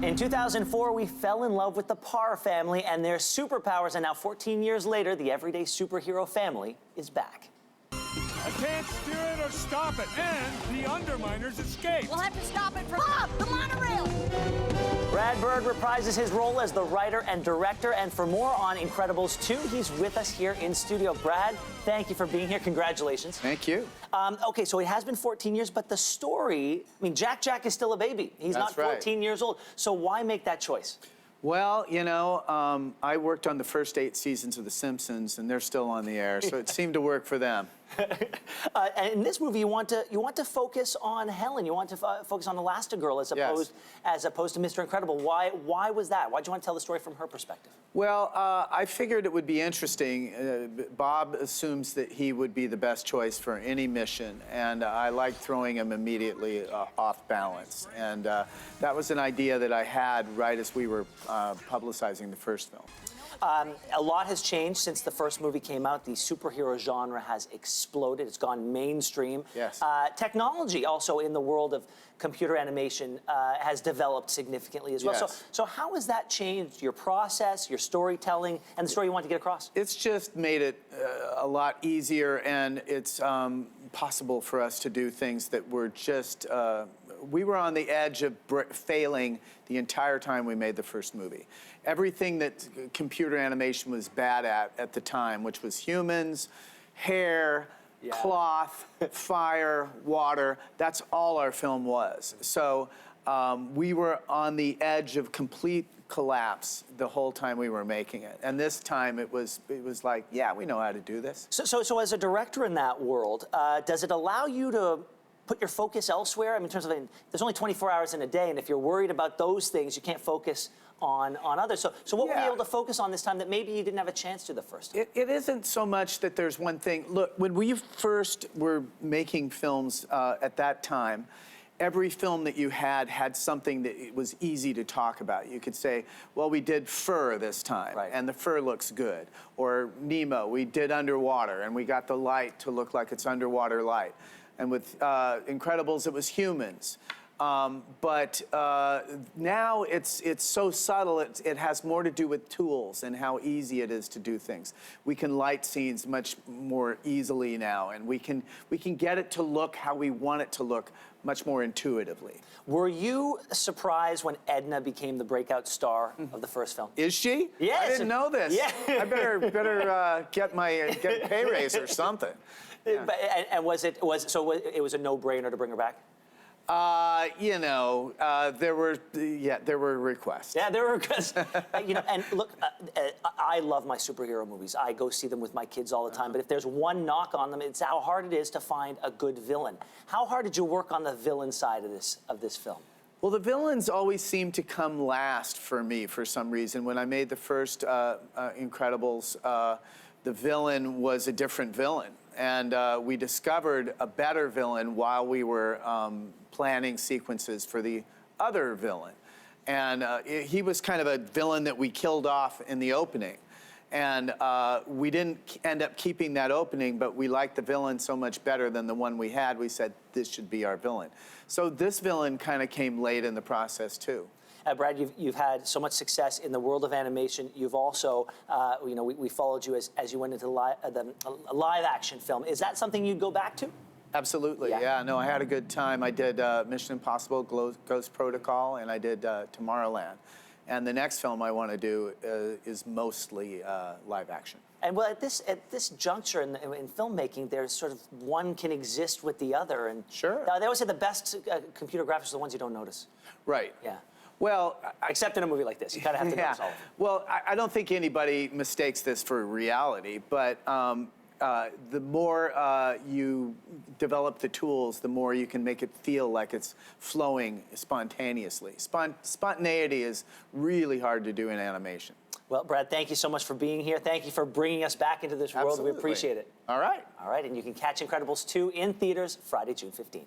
In 2004, we fell in love with the Parr family and their superpowers, and now 14 years later, the everyday superhero family is back. I can't steer it or stop it, and the Underminers escaped. We'll have to stop it for Bob, the monorail. Brad Bird reprises his role as the writer and director, and for more on Incredibles 2, he's with us here in studio. Brad, thank you for being here. Congratulations. Thank you. Okay, so it has been 14 years, but the story, I mean, JackJack is still a baby. He's not 14 years old. So why make that choice? Well, you know, I worked on the first 8 seasons of The Simpsons, and they're still on the air, so it seemed to work for them. And in this movie, you want to focus on Helen. You want to focus on Elastigirl as opposed to Mr. Incredible. Why was that? Why'd you want to tell the story from her perspective? Well, I figured it would be interesting. Bob assumes that he would be the best choice for any mission, and I like throwing him immediately off balance. And that was an idea that I had right as we were publicizing the first film. A lot has changed since the first movie came out. The superhero genre has exploded. It's gone mainstream. Yes. Technology also in the world of computer animation has developed significantly as well. Yes. So how has that changed your process, your storytelling, and the story you want to get across? It's just made it a lot easier, and it's possible for us to do things that were just... we were on the edge of failing the entire time we made the first movie. Everything that computer animation was bad at the time, which was humans, hair, cloth, fire, water, that's all our film was. So we were on the edge of complete collapse the whole time we were making it. And this time it was like, yeah, we know how to do this. So as a director in that world, does it allow you to put your focus elsewhere? I mean, in terms of, there's only 24 hours in a day, and if you're worried about those things, you can't focus on others. So what were you able to focus on this time that maybe you didn't have a chance to the first time? It isn't so much that there's one thing. Look, when we first were making films at that time, every film that you had something that it was easy to talk about. You could say, well, we did fur this time, and the fur looks good. Or Nemo, we did underwater, and we got the light to look like it's underwater light. And with Incredibles, it was humans. But now it's so subtle, it has more to do with tools and how easy it is to do things. We can light scenes much more easily now, and we can get it to look how we want it to look much more intuitively. Were you surprised when Edna became the breakout star of the first film? Is she? Yes. I didn't know this. Yeah. I better get a pay raise or something. Yeah. And it was a no-brainer to bring her back? You know, there were requests. Yeah, there were requests. You know, and look, I love my superhero movies. I go see them with my kids all the time. But if there's one knock on them, it's how hard it is to find a good villain. How hard did you work on the villain side of this film? Well, the villains always seem to come last for me for some reason. When I made the first Incredibles, the villain was a different villain. And we discovered a better villain while we were planning sequences for the other villain. And he was kind of a villain that we killed off in the opening. And we didn't end up keeping that opening, but we liked the villain so much better than the one we had, we said, this should be our villain. So this villain kind of came late in the process, too. Brad, you've had so much success in the world of animation. You've also, you know, we followed you as you went into the live-action film. Is that something you'd go back to? Absolutely, yeah. No, I had a good time. I did Mission Impossible, Ghost Protocol, and I did Tomorrowland. And the next film I want to do is mostly live action. And well, at this juncture in filmmaking, there's sort of one can exist with the other. And sure. They always say the best computer graphics are the ones you don't notice. Right. Yeah. Well, except in a movie like this, you kind of have to notice all of it. Well, I don't think anybody mistakes this for reality, but the more you develop the tools, the more you can make it feel like it's flowing spontaneously. Spontaneity is really hard to do in animation. Well, Brad, thank you so much for being here. Thank you for bringing us back into this world. Absolutely. We appreciate it. All right. All right, and you can catch Incredibles 2 in theaters Friday, June 15th.